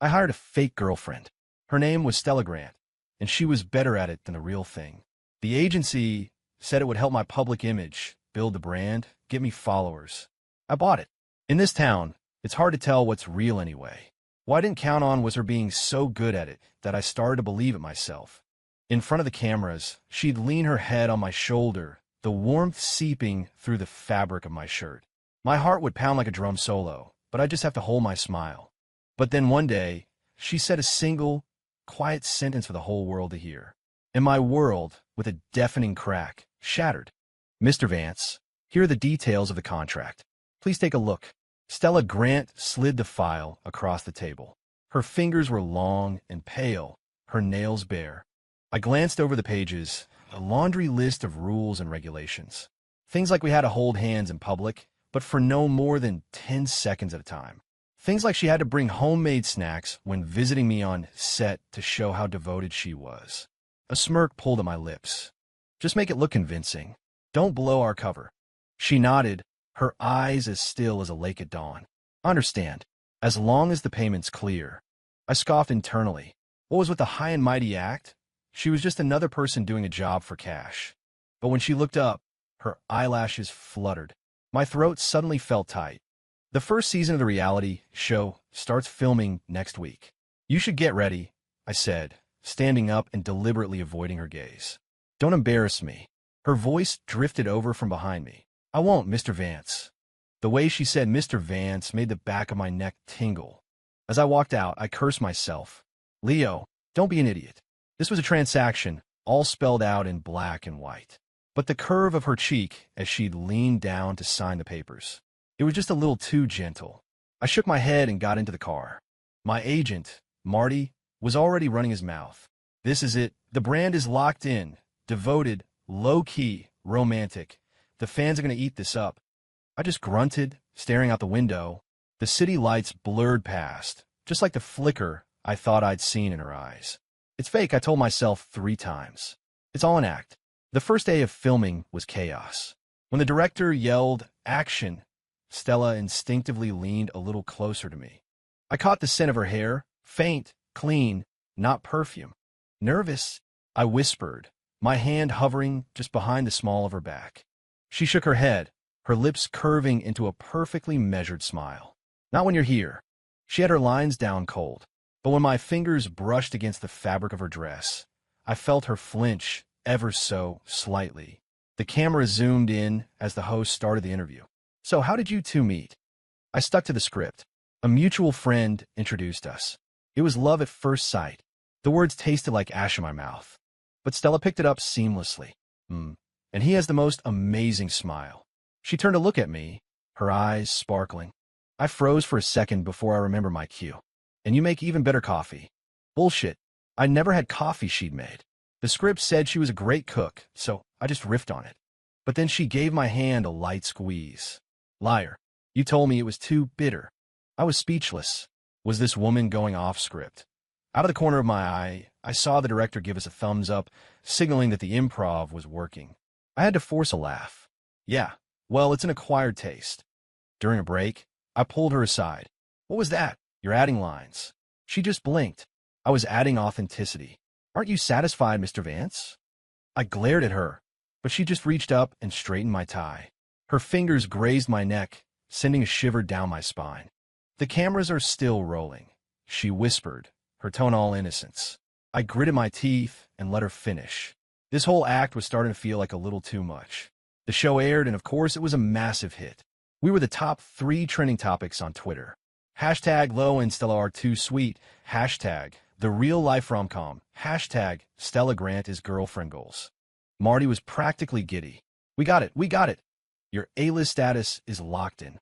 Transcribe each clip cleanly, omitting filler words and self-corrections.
I hired a fake girlfriend. Her name was Stella Grant, and she was better at it than the real thing. The agency said it would help my public image, build the brand, get me followers. I bought it. In this town, it's hard to tell what's real anyway. What I didn't count on was her being so good at it that I started to believe it myself. In front of the cameras, she'd lean her head on my shoulder, the warmth seeping through the fabric of my shirt. My heart would pound like a drum solo, but I'd just have to hold my smile. But then one day, she said a single, quiet sentence for the whole world to hear. And my world, with a deafening crack, shattered. "Mr. Vance, here are the details of the contract. Please take a look." Stella Grant slid the file across the table. Her fingers were long and pale, her nails bare. I glanced over the pages, a laundry list of rules and regulations. Things like we had to hold hands in public, but for no more than 10 seconds at a time. Things like she had to bring homemade snacks when visiting me on set to show how devoted she was. A smirk pulled at my lips. "Just make it look convincing. Don't blow our cover." She nodded, her eyes as still as a lake at dawn. "I understand, as long as the payment's clear." I scoffed internally. What was with the high and mighty act? She was just another person doing a job for cash. But when she looked up, her eyelashes fluttered. My throat suddenly felt tight. "The first season of the reality show starts filming next week. You should get ready," I said, standing up and deliberately avoiding her gaze. "Don't embarrass me." Her voice drifted over from behind me. "I won't, Mr. Vance." The way she said Mr. Vance made the back of my neck tingle. As I walked out, I cursed myself. "Leo, don't be an idiot." This was a transaction, all spelled out in black and white. But the curve of her cheek as she'd leaned down to sign the papers, it was just a little too gentle. I shook my head and got into the car. My agent, Marty, was already running his mouth. "This is it. The brand is locked in, devoted, low-key, romantic. The fans are going to eat this up." I just grunted, staring out the window. The city lights blurred past, just like the flicker I thought I'd seen in her eyes. "It's fake," I told myself 3 times. "It's all an act." The first day of filming was chaos. When the director yelled, "Action," Stella instinctively leaned a little closer to me. I caught the scent of her hair, faint, clean, not perfume. "Nervous?" I whispered, my hand hovering just behind the small of her back. She shook her head, her lips curving into a perfectly measured smile. "Not when you're here." She had her lines down cold, but when my fingers brushed against the fabric of her dress, I felt her flinch ever so slightly. The camera zoomed in as the host started the interview. "So how did you two meet?" I stuck to the script. A mutual friend introduced us. It was love at first sight. The words tasted like ash in my mouth. But Stella picked it up seamlessly. And he has the most amazing smile." She turned to look at me, her eyes sparkling. I froze for a second before I remembered my cue. "And you make even better coffee." Bullshit. I never had coffee she'd made. The script said she was a great cook, so I just riffed on it. But then she gave my hand a light squeeze. "Liar. You told me it was too bitter." I was speechless. Was this woman going off script? Out of the corner of my eye, I saw the director give us a thumbs up, signaling that the improv was working. I had to force a laugh. "Yeah, well, it's an acquired taste." During a break, I pulled her aside. "What was that? You're adding lines." She just blinked. "I was adding authenticity." "Aren't you satisfied, Mr. Vance?" I glared at her, but she just reached up and straightened my tie. Her fingers grazed my neck, sending a shiver down my spine. "The cameras are still rolling," she whispered, her tone all innocence. I gritted my teeth and let her finish. This whole act was starting to feel like a little too much. The show aired, and of course, it was a massive hit. We were the top 3 trending topics on Twitter. Hashtag Lo and Stella are too sweet. Hashtag the real life rom-com. Hashtag Stella Grant is girlfriend goals. Marty was practically giddy. We got it. We got it. Your A-list status is locked in."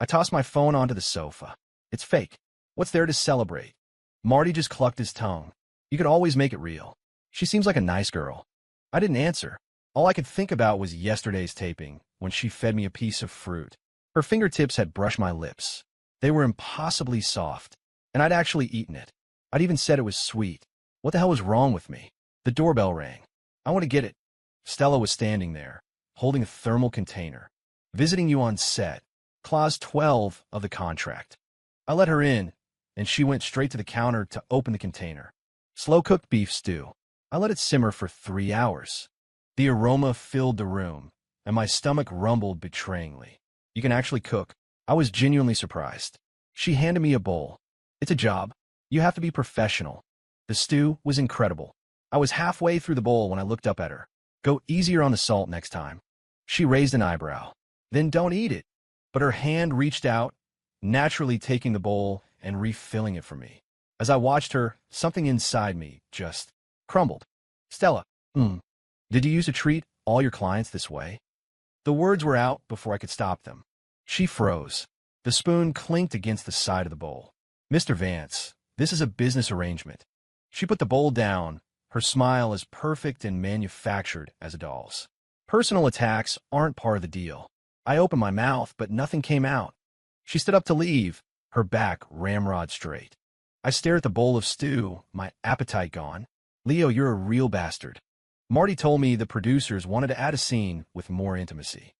I tossed my phone onto the sofa. "It's fake. What's there to celebrate?" Marty just clucked his tongue. "You could always make it real. She seems like a nice girl." I didn't answer. All I could think about was yesterday's taping, when she fed me a piece of fruit. Her fingertips had brushed my lips. They were impossibly soft, and I'd actually eaten it. I'd even said it was sweet. What the hell was wrong with me? The doorbell rang. "I want to get it." Stella was standing there, holding a thermal container. "Visiting you on set. Clause 12 of the contract." I let her in, and she went straight to the counter to open the container. Slow-cooked beef stew. I let it simmer for 3 hours. The aroma filled the room, and my stomach rumbled betrayingly. You can actually cook. I was genuinely surprised. She handed me a bowl. It's a job. You have to be professional. The stew was incredible. I was halfway through the bowl when I looked up at her. Go easier on the salt next time. She raised an eyebrow. Then don't eat it. But her hand reached out, naturally taking the bowl and refilling it for me. As I watched her, something inside me just crumbled. Stella, did you used to treat all your clients this way? The words were out before I could stop them. She froze. The spoon clinked against the side of the bowl. Mr. Vance, this is a business arrangement. She put the bowl down, her smile as perfect and manufactured as a doll's. Personal attacks aren't part of the deal. I opened my mouth, but nothing came out. She stood up to leave, her back ramrod straight. I stared at the bowl of stew, my appetite gone. Leo, you're a real bastard. Marty told me the producers wanted to add a scene with more intimacy.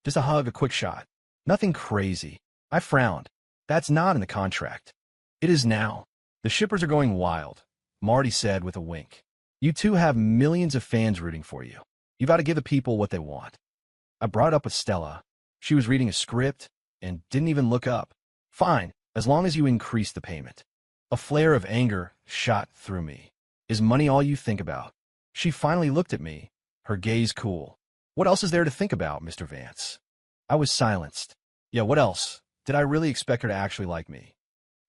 Just a hug, a quick shot. Nothing crazy. I frowned. That's not in the contract. It is now. The shippers are going wild, Marty said with a wink. You two have millions of fans rooting for you. You've got to give the people what they want. I brought it up with Stella. She was reading a script and didn't even look up. Fine, as long as you increase the payment. A flare of anger shot through me. Is money all you think about? She finally looked at me, her gaze cool. What else is there to think about, Mr. Vance? I was silenced. Yeah, what else? Did I really expect her to actually like me?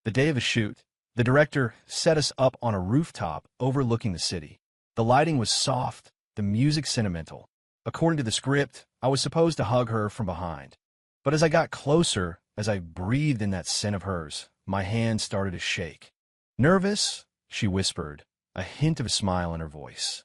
The day of the shoot, the director set us up on a rooftop overlooking the city. The lighting was soft, the music sentimental. According to the script, I was supposed to hug her from behind. But as I got closer, as I breathed in that scent of hers, my hand started to shake. Nervous? She whispered, a hint of a smile in her voice.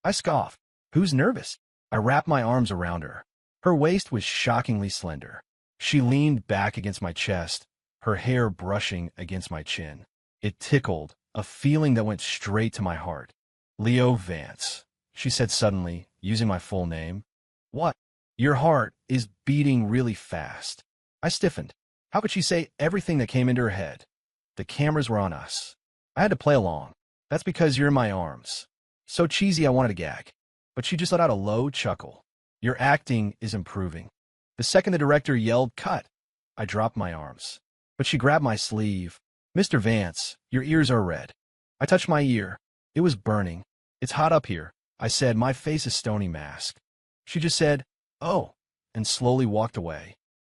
I scoffed. Who's nervous? I wrapped my arms around her. Her waist was shockingly slender. She leaned back against my chest, her hair brushing against my chin. It tickled, a feeling that went straight to my heart. Leo Vance, she said suddenly, using my full name. What? Your heart is beating really fast. I stiffened. How could she say everything that came into her head? The cameras were on us. I had to play along. That's because you're in my arms. So cheesy I wanted to gag. But she just let out a low chuckle. Your acting is improving. The second the director yelled, cut, I dropped my arms. But she grabbed my sleeve. Mr. Vance, your ears are red. I touched my ear. It was burning. It's hot up here, I said, my face a stony mask. She just said, oh, and slowly walked away.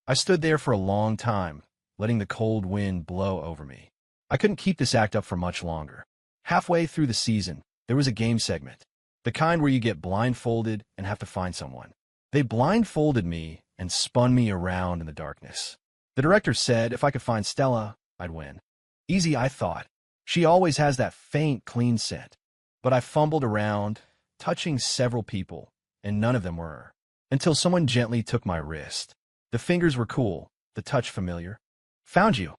I stood there for a long time, letting the cold wind blow over me. I couldn't keep this act up for much longer. Halfway through the season, there was a game segment, the kind where you get blindfolded and have to find someone. They blindfolded me and spun me around in the darkness. The director said if I could find Stella, I'd win. Easy, I thought. She always has that faint, clean scent. But I fumbled around, touching several people, and none of them were her, until someone gently took my wrist. The fingers were cool, the touch familiar. Found you,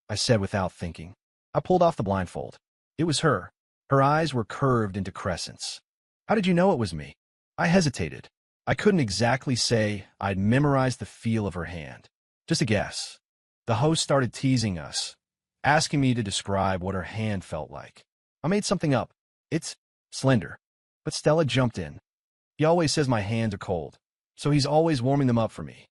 I said without thinking. I pulled off the blindfold. It was her. Her eyes were curved into crescents. How did you know it was me? I hesitated. I couldn't exactly say I'd memorized the feel of her hand. Just a guess. The host started teasing us, asking me to describe what her hand felt like. I made something up. It's slender. But Stella jumped in. He always says my hands are cold, so he's always warming them up for me.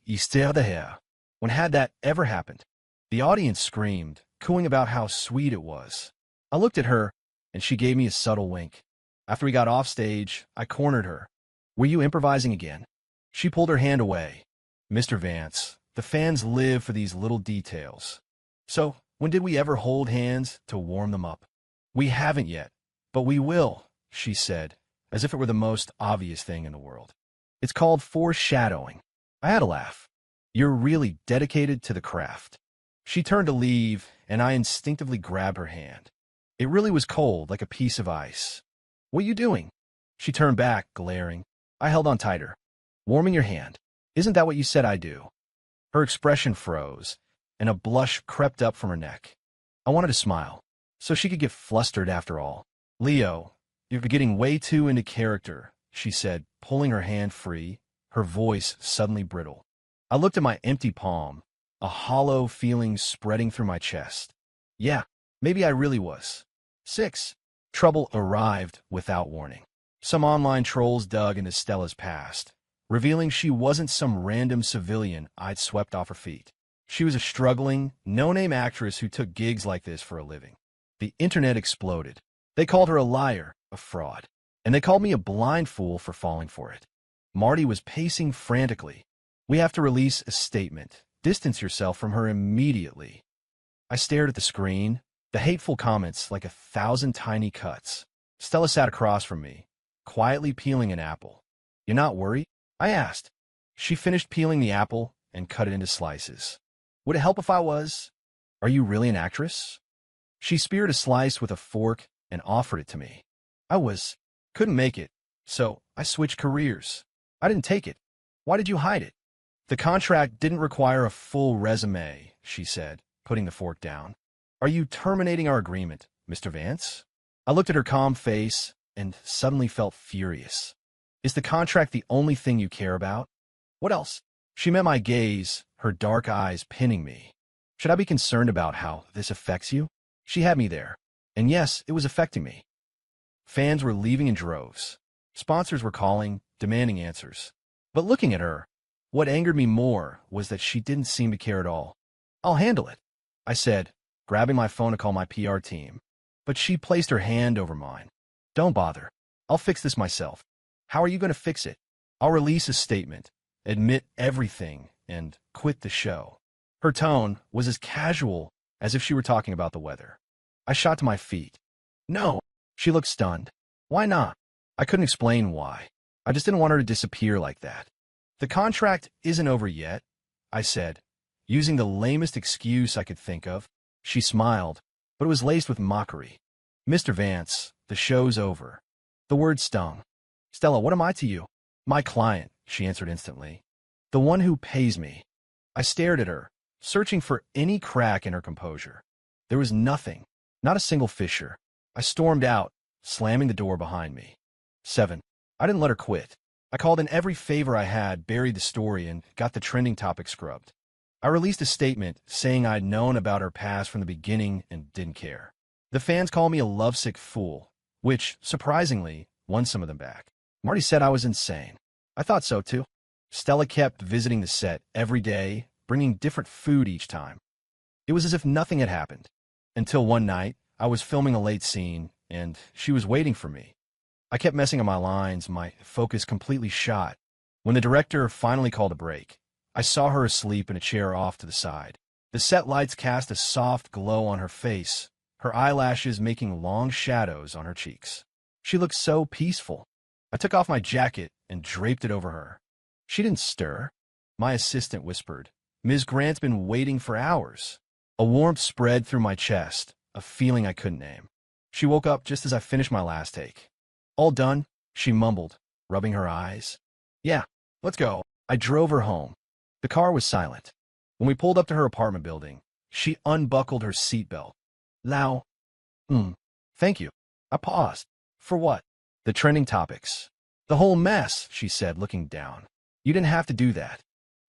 Esther the hair. When had that ever happened? The audience screamed, cooing about how sweet it was. I looked at her, and she gave me a subtle wink. After we got off stage, I cornered her. Were you improvising again? She pulled her hand away. Mr. Vance, the fans live for these little details. So, when did we ever hold hands to warm them up? We haven't yet, but we will, she said, as if it were the most obvious thing in the world. It's called foreshadowing. I had a laugh. You're really dedicated to the craft. She turned to leave, and I instinctively grabbed her hand. It really was cold, like a piece of ice. What are you doing? She turned back, glaring. I held on tighter. Warming your hand. Isn't that what you said I do? Her expression froze, and a blush crept up from her neck. I wanted to smile, so she could get flustered after all. Leo, you're getting way too into character, she said, pulling her hand free, her voice suddenly brittle. I looked at my empty palm, a hollow feeling spreading through my chest. Yeah, Maybe I really was. 6. Trouble arrived without warning. Some online trolls dug into Stella's past, revealing she wasn't some random civilian I'd swept off her feet. She was a struggling, no-name actress who took gigs like this for a living. The internet exploded. They called her a liar, a fraud, and they called me a blind fool for falling for it. Marty was pacing frantically. We have to release a statement. Distance yourself from her immediately. I stared at the screen, the hateful comments like 1,000 tiny cuts. Stella sat across from me, quietly peeling an apple. "You're not worried?" I asked. She finished peeling the apple and cut it into slices. "Would it help if I was? Are you really an actress?" She speared a slice with a fork and offered it to me. Couldn't make it, so I switched careers. I didn't take it. Why did you hide it? The contract didn't require a full resume, she said, putting the fork down. Are you terminating our agreement, Mr. Vance? I looked at her calm face and suddenly felt furious. Is the contract the only thing you care about? What else? She met my gaze, her dark eyes pinning me. Should I be concerned about how this affects you? She had me there. And yes, it was affecting me. Fans were leaving in droves. Sponsors were calling, demanding answers. But looking at her, what angered me more was that she didn't seem to care at all. I'll handle it, I said, grabbing my phone to call my PR team. But she placed her hand over mine. Don't bother. I'll fix this myself. How are you going to fix it? I'll release a statement, admit everything, and quit the show. Her tone was as casual as if she were talking about the weather. I shot to my feet. No. She looked stunned. Why not? I couldn't explain why. I just didn't want her to disappear like that. The contract isn't over yet, I said, using the lamest excuse I could think of. She smiled, but it was laced with mockery. Mr. Vance, the show's over. The word stung. Stella, what am I to you? My client, she answered instantly. The one who pays me. I stared at her, searching for any crack in her composure. There was nothing, not a single fissure. I stormed out, slamming the door behind me. 7. I didn't let her quit. I called in every favor I had, buried the story, and got the trending topic scrubbed. I released a statement saying I'd known about her past from the beginning and didn't care. The fans called me a lovesick fool, which, surprisingly, won some of them back. Marty said I was insane. I thought so, too. Stella kept visiting the set every day, bringing different food each time. It was as if nothing had happened. Until one night, I was filming a late scene, and she was waiting for me. I kept messing up my lines, my focus completely shot. When the director finally called a break, I saw her asleep in a chair off to the side. The set lights cast a soft glow on her face, her eyelashes making long shadows on her cheeks. She looked so peaceful. I took off my jacket and draped it over her. She didn't stir. My assistant whispered, Ms. Grant's been waiting for hours. A warmth spread through my chest, a feeling I couldn't name. She woke up just as I finished my last take. All done, she mumbled, rubbing her eyes. Yeah, let's go. I drove her home. The car was silent. When we pulled up to her apartment building, she unbuckled her seatbelt. Lau. Thank you. I paused. For what? The trending topics. The whole mess, she said, looking down. You didn't have to do that.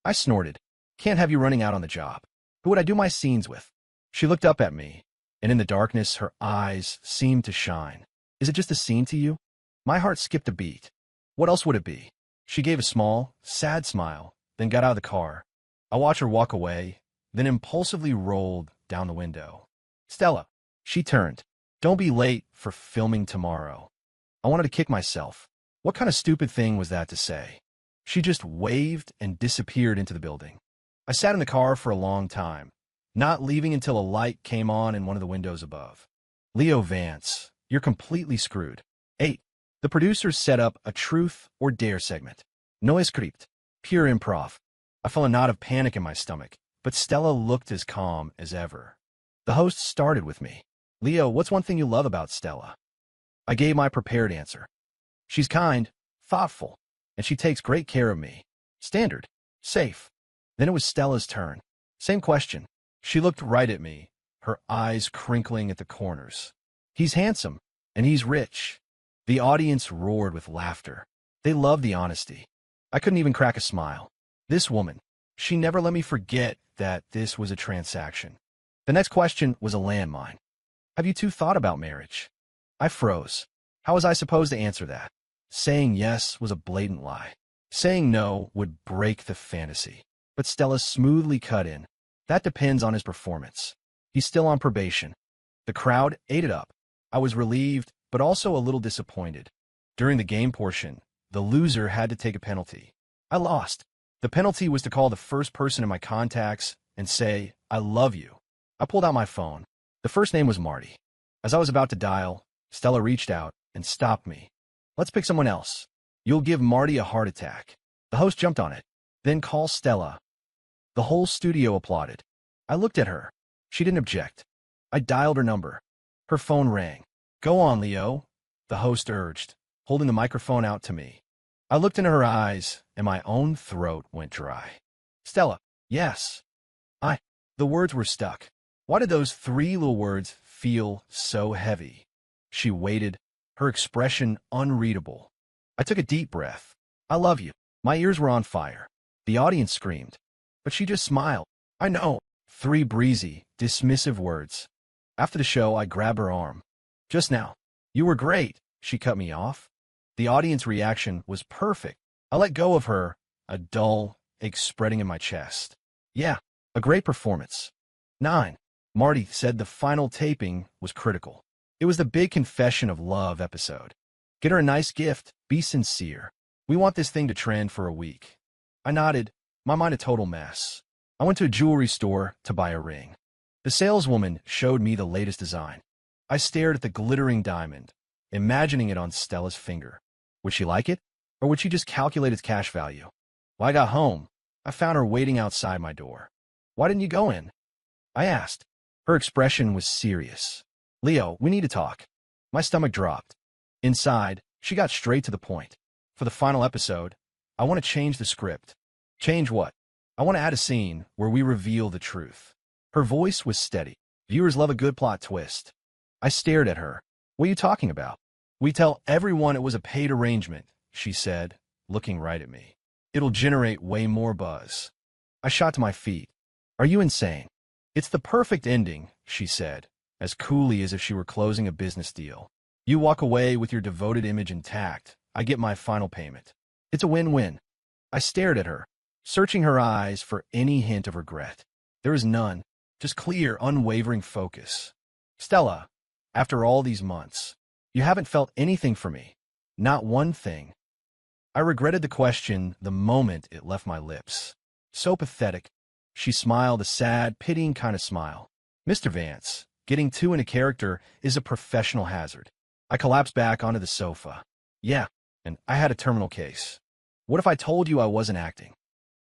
I snorted. Can't have you running out on the job. Who would I do my scenes with? She looked up at me, and in the darkness, her eyes seemed to shine. Is it just a scene to you? My heart skipped a beat. What else would it be? She gave a small, sad smile, then got out of the car. I watched her walk away, then impulsively rolled down the window. Stella. She turned. Don't be late for filming tomorrow. I wanted to kick myself. What kind of stupid thing was that to say? She just waved and disappeared into the building. I sat in the car for a long time, not leaving until a light came on in one of the windows above. Leo Vance, you're completely screwed. 8. The producers set up a truth or dare segment. No script. Pure improv. I felt a knot of panic in my stomach, but Stella looked as calm as ever. The host started with me. Leo, what's one thing you love about Stella? I gave my prepared answer. She's kind, thoughtful, and she takes great care of me. Standard. Safe. Then it was Stella's turn. Same question. She looked right at me, her eyes crinkling at the corners. He's handsome, and he's rich. The audience roared with laughter. They loved the honesty. I couldn't even crack a smile. This woman, she never let me forget that this was a transaction. The next question was a landmine. Have you two thought about marriage? I froze. How was I supposed to answer that? Saying yes was a blatant lie. Saying no would break the fantasy. But Stella smoothly cut in. That depends on his performance. He's still on probation. The crowd ate it up. I was relieved, but also a little disappointed. During the game portion, the loser had to take a penalty. I lost. The penalty was to call the first person in my contacts and say, "I love you." I pulled out my phone. The first name was Marty. As I was about to dial, Stella reached out and stopped me. "Let's pick someone else. You'll give Marty a heart attack." The host jumped on it. "Then call Stella." The whole studio applauded. I looked at her. She didn't object. I dialed her number. Her phone rang. "Go on, Leo," the host urged, holding the microphone out to me. I looked into her eyes, and my own throat went dry. "Stella, yes." The words were stuck. Why did those three little words feel so heavy? She waited, her expression unreadable. I took a deep breath. "I love you." My ears were on fire. The audience screamed. But she just smiled. "I know." Three breezy, dismissive words. After the show, I grabbed her arm. "Just now. You were great." She cut me off. The audience reaction was perfect. I let go of her, a dull ache spreading in my chest. "Yeah, a great performance." 9. Marty said the final taping was critical. It was the big confession of love episode. "Get her a nice gift. Be sincere. We want this thing to trend for a week." I nodded, my mind a total mess. I went to a jewelry store to buy a ring. The saleswoman showed me the latest design. I stared at the glittering diamond, imagining it on Stella's finger. Would she like it? Or would she just calculate its cash value? When I got home, I found her waiting outside my door. "Why didn't you go in?" I asked. Her expression was serious. "Leo, we need to talk." My stomach dropped. Inside, she got straight to the point. "For the final episode, I want to change the script." "Change what?" "I want to add a scene where we reveal the truth." Her voice was steady. Viewers love a good plot twist. I stared at her. "What are you talking about?" "We tell everyone it was a paid arrangement," she said, looking right at me. "It'll generate way more buzz." I shot to my feet. "Are you insane?" "It's the perfect ending," she said, as coolly as if she were closing a business deal. "You walk away with your devoted image intact. I get my final payment. It's a win-win." I stared at her, searching her eyes for any hint of regret. There was none, just clear, unwavering focus. "Stella, after all these months, you haven't felt anything for me. Not one thing." I regretted the question the moment it left my lips. So pathetic. She smiled a sad, pitying kind of smile. "Mr. Vance, getting too into character is a professional hazard." I collapsed back onto the sofa. "Yeah, and I had a terminal case. What if I told you I wasn't acting?"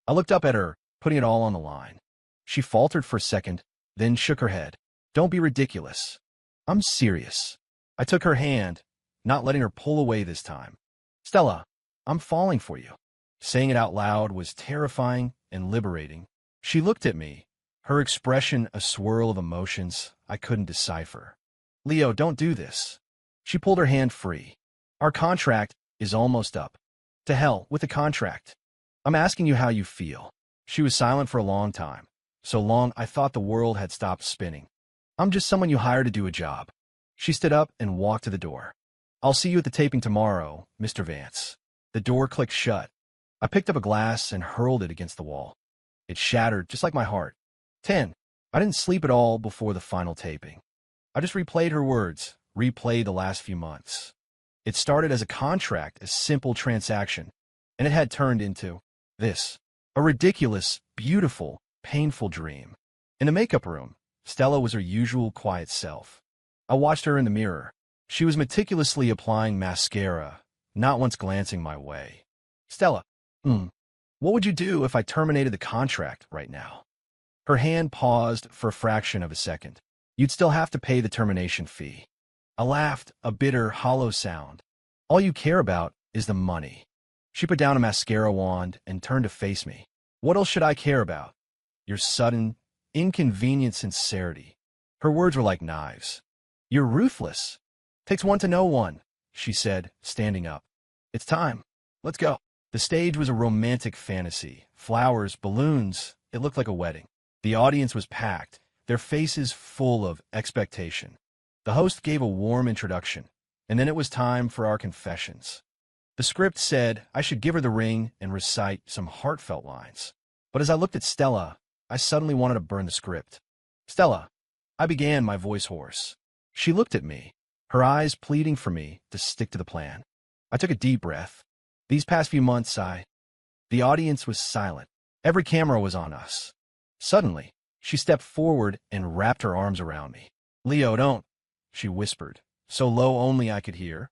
I looked up at her, putting it all on the line. She faltered for a second, then shook her head. "Don't be ridiculous. I'm serious." I took her hand, not letting her pull away this time. "Stella, I'm falling for you." Saying it out loud was terrifying and liberating. She looked at me, her expression a swirl of emotions I couldn't decipher. "Leo, don't do this." She pulled her hand free. "Our contract is almost up." "To hell with the contract. I'm asking you how you feel." She was silent for a long time. So long I thought the world had stopped spinning. "I'm just someone you hire to do a job." She stood up and walked to the door. "I'll see you at the taping tomorrow, Mr. Vance." The door clicked shut. I picked up a glass and hurled it against the wall. It shattered just like my heart. 10. I didn't sleep at all before the final taping. I just replayed her words, replayed the last few months. It started as a contract, a simple transaction, and it had turned into this. A ridiculous, beautiful, painful dream. In the makeup room, Stella was her usual quiet self. I watched her in the mirror. She was meticulously applying mascara, not once glancing my way. "Stella, what would you do if I terminated the contract right now?" Her hand paused for a fraction of a second. "You'd still have to pay the termination fee." I laughed, a bitter, hollow sound. "All you care about is the money." She put down a mascara wand and turned to face me. "What else should I care about?" Your sudden, inconvenient sincerity. Her words were like knives. "You're ruthless." "Takes one to know one," she said, standing up. "It's time. Let's go." The stage was a romantic fantasy. Flowers, balloons. It looked like a wedding. The audience was packed, their faces full of expectation. The host gave a warm introduction, and then it was time for our confessions. The script said I should give her the ring and recite some heartfelt lines. But as I looked at Stella, I suddenly wanted to burn the script. Stella, I began, my voice hoarse. She looked at me, her eyes pleading for me to stick to the plan. I took a deep breath. These past few months, the audience was silent. Every camera was on us. Suddenly, she stepped forward and wrapped her arms around me. Leo, don't, she whispered, so low only I could hear.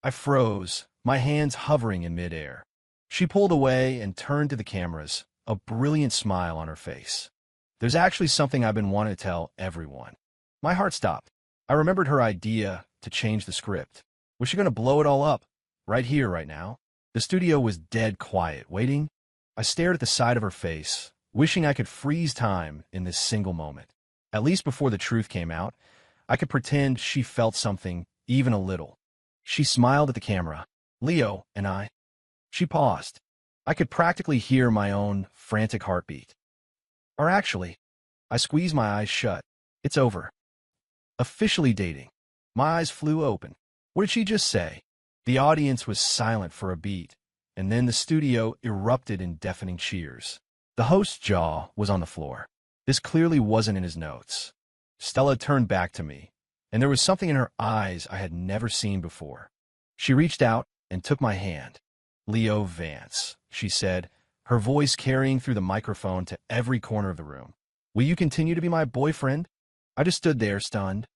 I froze, my hands hovering in midair. She pulled away and turned to the cameras, a brilliant smile on her face. There's actually something I've been wanting to tell everyone. My heart stopped. I remembered her idea to change the script. Was she going to blow it all up? Right here, right now? The studio was dead quiet, waiting. I stared at the side of her face, wishing I could freeze time in this single moment. At least before the truth came out, I could pretend she felt something, even a little. She smiled at the camera. Leo and I. She paused. I could practically hear my own frantic heartbeat. Or actually, I squeezed my eyes shut. It's over. Officially dating. My eyes flew open. What did she just say? The audience was silent for a beat, and then the studio erupted in deafening cheers. The host's jaw was on the floor. This clearly wasn't in his notes. Stella turned back to me, and there was something in her eyes I had never seen before. She reached out and took my hand. Leo Vance, she said, her voice carrying through the microphone to every corner of the room. Will you continue to be my boyfriend? I just stood there, stunned.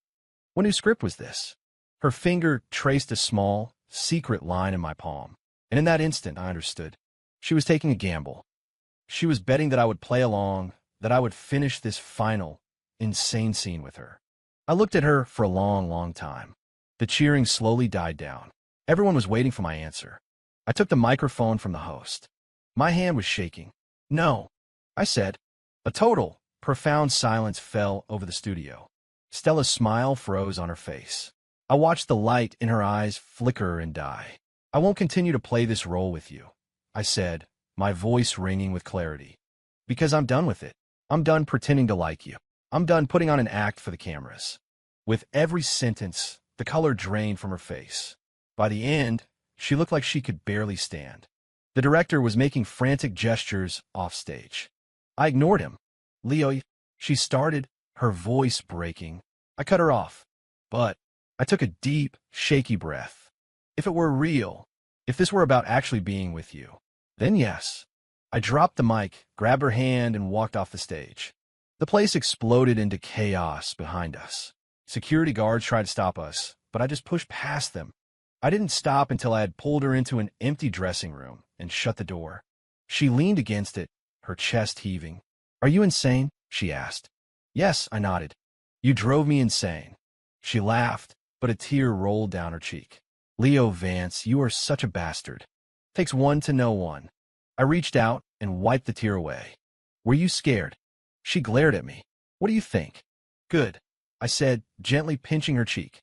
What new script was this? Her finger traced a small, secret line in my palm, and in that instant I understood. She was taking a gamble. She was betting that I would play along, that I would finish this final, insane scene with her. I looked at her for a long, long time. The cheering slowly died down. Everyone was waiting for my answer. I took the microphone from the host. My hand was shaking. No, I said. A total, profound silence fell over the studio. Stella's smile froze on her face. I watched the light in her eyes flicker and die. I won't continue to play this role with you, I said, my voice ringing with clarity. Because I'm done with it. I'm done pretending to like you. I'm done putting on an act for the cameras. With every sentence, the color drained from her face. By the end, she looked like she could barely stand. The director was making frantic gestures offstage. I ignored him. Leo, she started, her voice breaking. I cut her off. But I took a deep, shaky breath. If it were real, if this were about actually being with you, then yes. I dropped the mic, grabbed her hand, and walked off the stage. The place exploded into chaos behind us. Security guards tried to stop us, but I just pushed past them. I didn't stop until I had pulled her into an empty dressing room and shut the door. She leaned against it, her chest heaving. Are you insane? She asked. Yes, I nodded. You drove me insane. She laughed, but a tear rolled down her cheek. Leo Vance, you are such a bastard. Takes one to know one. I reached out and wiped the tear away. Were you scared? She glared at me. What do you think? Good, I said, gently pinching her cheek.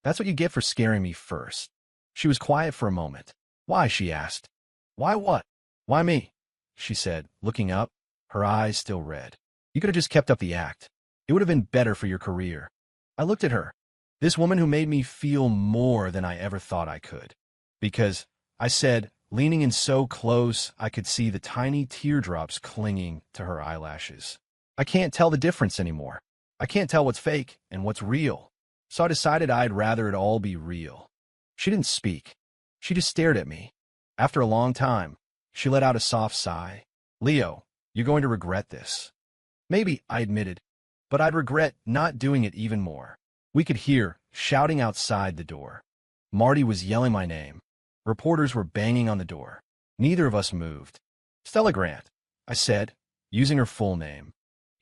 That's what you get for scaring me first. She was quiet for a moment. Why? She asked. Why what? Why me? She said, looking up, her eyes still red. You could have just kept up the act. It would have been better for your career. I looked at her. This woman who made me feel more than I ever thought I could. Because, I said, leaning in so close I could see the tiny teardrops clinging to her eyelashes. I can't tell the difference anymore. I can't tell what's fake and what's real. So I decided I'd rather it all be real. She didn't speak. She just stared at me. After a long time, she let out a soft sigh. Leo, you're going to regret this. Maybe, I admitted, but I'd regret not doing it even more. We could hear shouting outside the door. Marty was yelling my name. Reporters were banging on the door. Neither of us moved. Stella Grant, I said, using her full name.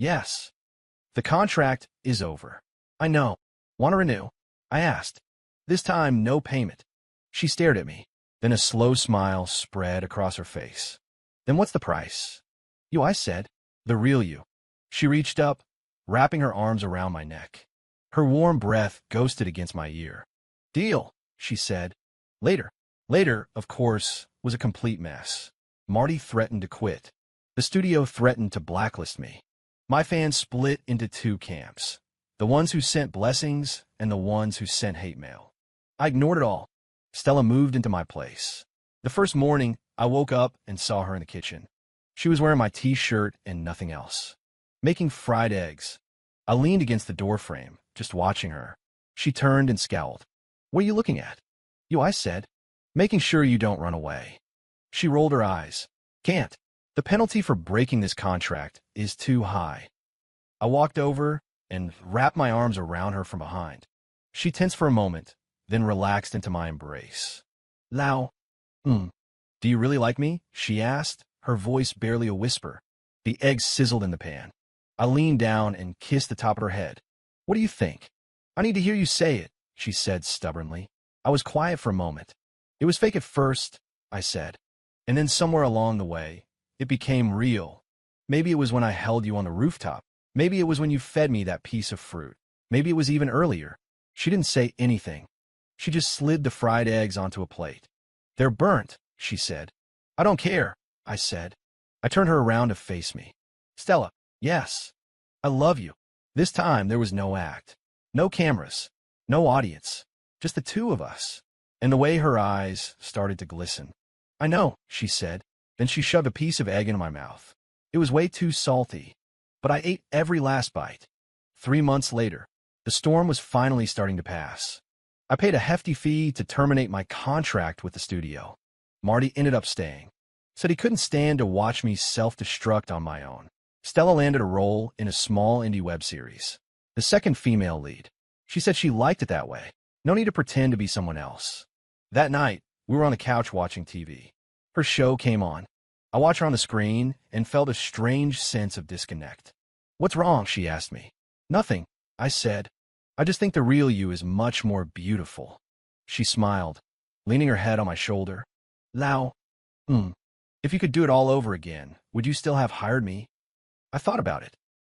Yes. The contract is over. I know. Want to renew? I asked. This time, no payment. She stared at me. Then a slow smile spread across her face. Then what's the price? You, I said. The real you. She reached up, wrapping her arms around my neck. Her warm breath ghosted against my ear. Deal, she said. Later. Later, of course, was a complete mess. Marty threatened to quit. The studio threatened to blacklist me. My fans split into two camps. The ones who sent blessings and the ones who sent hate mail. I ignored it all. Stella moved into my place. The first morning, I woke up and saw her in the kitchen. She was wearing my t-shirt and nothing else. Making fried eggs. I leaned against the doorframe, just watching her. She turned and scowled. "What are you looking at?" "You," I said. "Making sure you don't run away." She rolled her eyes. "Can't. The penalty for breaking this contract is too high." I walked over and wrapped my arms around her from behind. She tensed for a moment, then relaxed into my embrace. "Lau, do you really like me?" she asked, her voice barely a whisper. The eggs sizzled in the pan. I leaned down and kissed the top of her head. "What do you think?" "I need to hear you say it," she said stubbornly. I was quiet for a moment. "It was fake at first," I said. "And then somewhere along the way, it became real. Maybe it was when I held you on the rooftop. Maybe it was when you fed me that piece of fruit. Maybe it was even earlier." She didn't say anything. She just slid the fried eggs onto a plate. "They're burnt," she said. "I don't care," I said. I turned her around to face me. "Stella, yes, I love you." This time there was no act. No cameras. No audience. Just the two of us. And the way her eyes started to glisten. "I know," she said. Then she shoved a piece of egg into my mouth. It was way too salty, but I ate every last bite. 3 months later, the storm was finally starting to pass. I paid a hefty fee to terminate my contract with the studio. Marty ended up staying. Said he couldn't stand to watch me self-destruct on my own. Stella landed a role in a small indie web series. The second female lead. She said she liked it that way. No need to pretend to be someone else. That night, we were on the couch watching TV. Her show came on. I watched her on the screen and felt a strange sense of disconnect. "What's wrong?" she asked me. "Nothing," I said. "I just think the real you is much more beautiful." She smiled, leaning her head on my shoulder. "Lau, if you could do it all over again, would you still have hired me?" I thought about it.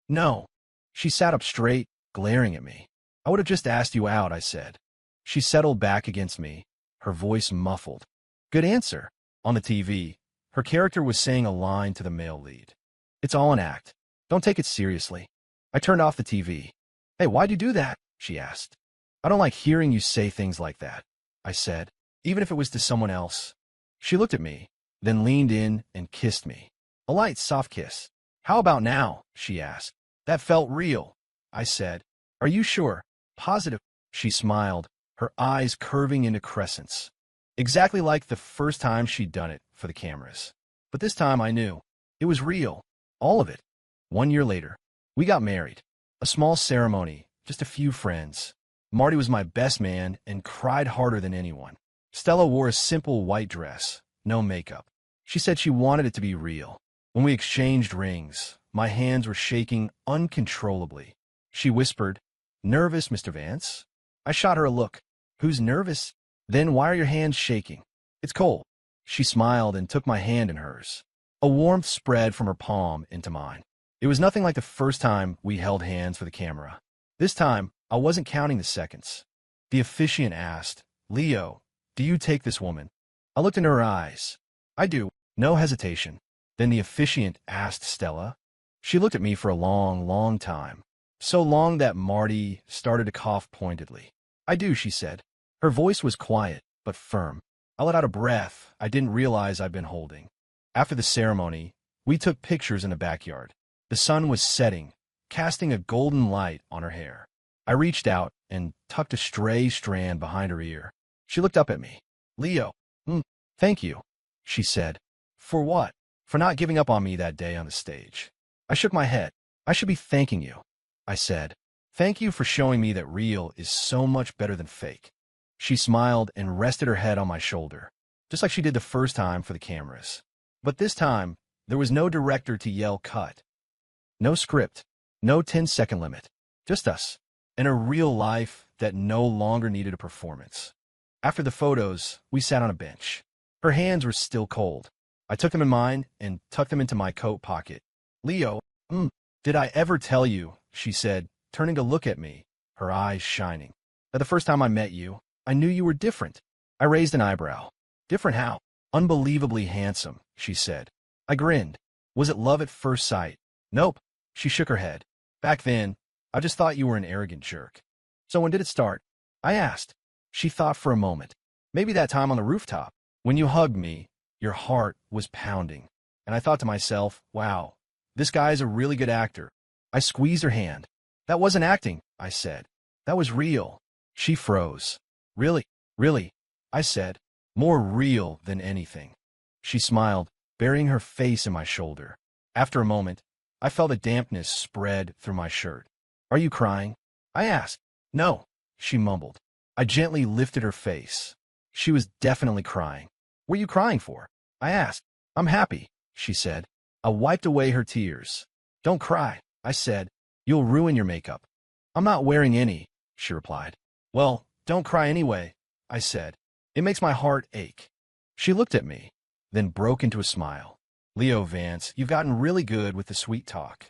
"No." She sat up straight, glaring at me. "I would have just asked you out," I said. She settled back against me, her voice muffled. "Good answer." On the TV, her character was saying a line to the male lead. "It's all an act. Don't take it seriously." I turned off the TV. "Hey, why'd you do that?" she asked. "I don't like hearing you say things like that," I said, even if it was to someone else. She looked at me, then leaned in and kissed me. A light, soft kiss. "How about now?" she asked. "That felt real," I said. "Are you sure? Positive?" She smiled, her eyes curving into crescents. Exactly like the first time she'd done it for the cameras. But this time I knew. It was real. All of it. 1 year later, we got married. A small ceremony, just a few friends. Marty was my best man and cried harder than anyone. Stella wore a simple white dress, no makeup. She said she wanted it to be real. When we exchanged rings, my hands were shaking uncontrollably. She whispered, "Nervous, Mr. Vance?" I shot her a look. "Who's nervous?" "Then why are your hands shaking?" "It's cold." She smiled and took my hand in hers. A warmth spread from her palm into mine. It was nothing like the first time we held hands for the camera. This time, I wasn't counting the seconds. The officiant asked, "Leo, do you take this woman?" I looked into her eyes. "I do." No hesitation. Then the officiant asked Stella. She looked at me for a long, long time. So long that Marty started to cough pointedly. "I do," she said. Her voice was quiet, but firm. I let out a breath I didn't realize I'd been holding. After the ceremony, we took pictures in the backyard. The sun was setting, casting a golden light on her hair. I reached out and tucked a stray strand behind her ear. She looked up at me. "Leo, thank you," she said. "For what?" "For not giving up on me that day on the stage." I shook my head. "I should be thanking you," I said. "Thank you for showing me that real is so much better than fake." She smiled and rested her head on my shoulder, just like she did the first time for the cameras. But this time, there was no director to yell cut. No script, no 10-second limit. Just us, and a real life that no longer needed a performance. After the photos, we sat on a bench. Her hands were still cold. I took them in mine and tucked them into my coat pocket. "Leo, did I ever tell you," she said, turning to look at me, her eyes shining, "that the first time I met you, I knew you were different?" I raised an eyebrow. "Different how?" "Unbelievably handsome," she said. I grinned. "Was it love at first sight?" "Nope." She shook her head. "Back then, I just thought you were an arrogant jerk." So when did it start? I asked. She thought for a moment. Maybe that time on the rooftop. When you hugged me, your heart was pounding. And I thought to myself, wow, this guy is a really good actor. I squeezed her hand. That wasn't acting, I said. That was real. She froze. Really? Really? I said. More real than anything. She smiled, burying her face in my shoulder. After a moment, I felt a dampness spread through my shirt. Are you crying? I asked. No, she mumbled. I gently lifted her face. She was definitely crying. What are you crying for? I asked. I'm happy, she said. I wiped away her tears. Don't cry, I said. You'll ruin your makeup. I'm not wearing any, she replied. Well, don't cry anyway, I said. It makes my heart ache. She looked at me, then broke into a smile. Leo Vance, you've gotten really good with the sweet talk.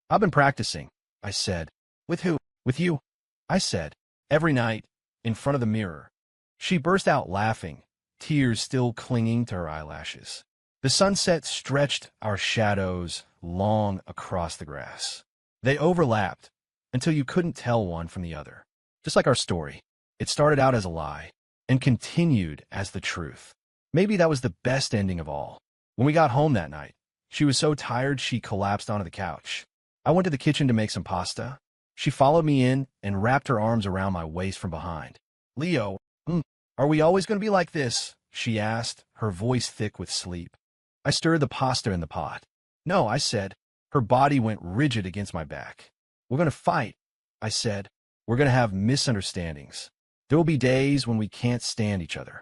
I've been practicing, I said. With who? With you, I said. Every night, in front of the mirror. She burst out laughing, tears still clinging to her eyelashes. The sunset stretched our shadows long across the grass. They overlapped until you couldn't tell one from the other. Just like our story, it started out as a lie and continued as the truth. Maybe that was the best ending of all. When we got home that night, she was so tired she collapsed onto the couch. I went to the kitchen to make some pasta. She followed me in and wrapped her arms around my waist from behind. Leo, are we always going to be like this? She asked, her voice thick with sleep. I stirred the pasta in the pot. No, I said. Her body went rigid against my back. We're going to fight, I said. We're going to have misunderstandings. There will be days when we can't stand each other.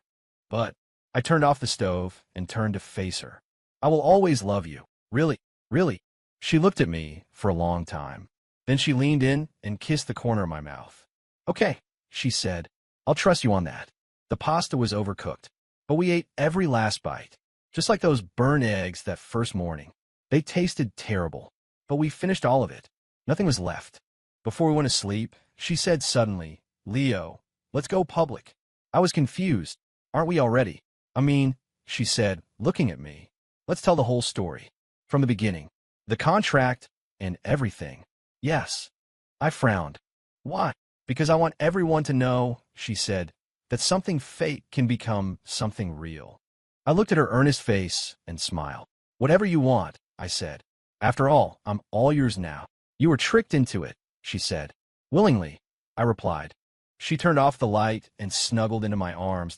But I turned off the stove and turned to face her. I will always love you. Really, really. She looked at me for a long time. Then she leaned in and kissed the corner of my mouth. Okay, she said. I'll trust you on that. The pasta was overcooked, but we ate every last bite. Just like those burnt eggs that first morning. They tasted terrible, but we finished all of it. Nothing was left. Before we went to sleep, she said suddenly, Leo, let's go public. I was confused. Aren't we already? I mean, she said, looking at me. Let's tell the whole story. From the beginning. The contract and everything. Yes. I frowned. Why? Because I want everyone to know, she said, that something fake can become something real. I looked at her earnest face and smiled. Whatever you want, I said. After all, I'm all yours now. You were tricked into it, she said. Willingly, I replied. She turned off the light and snuggled into my arms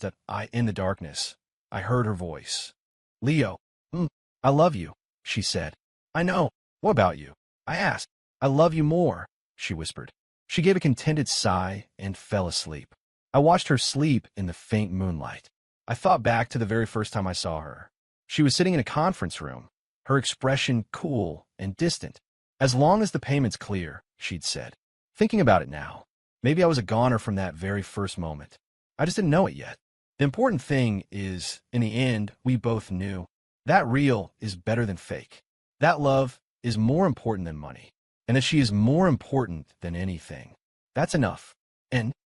in the darkness. I heard her voice. Leo, I love you, she said. I know. What about you? I asked. I love you more, she whispered. She gave a contented sigh and fell asleep. I watched her sleep in the faint moonlight. I thought back to the very first time I saw her. She was sitting in a conference room, her expression cool and distant. As long as the payment's clear, she'd said. Thinking about it now, maybe I was a goner from that very first moment. I just didn't know it yet. The important thing is, in the end, we both knew that real is better than fake. That love is more important than money, and that she is more important than anything. That's enough. And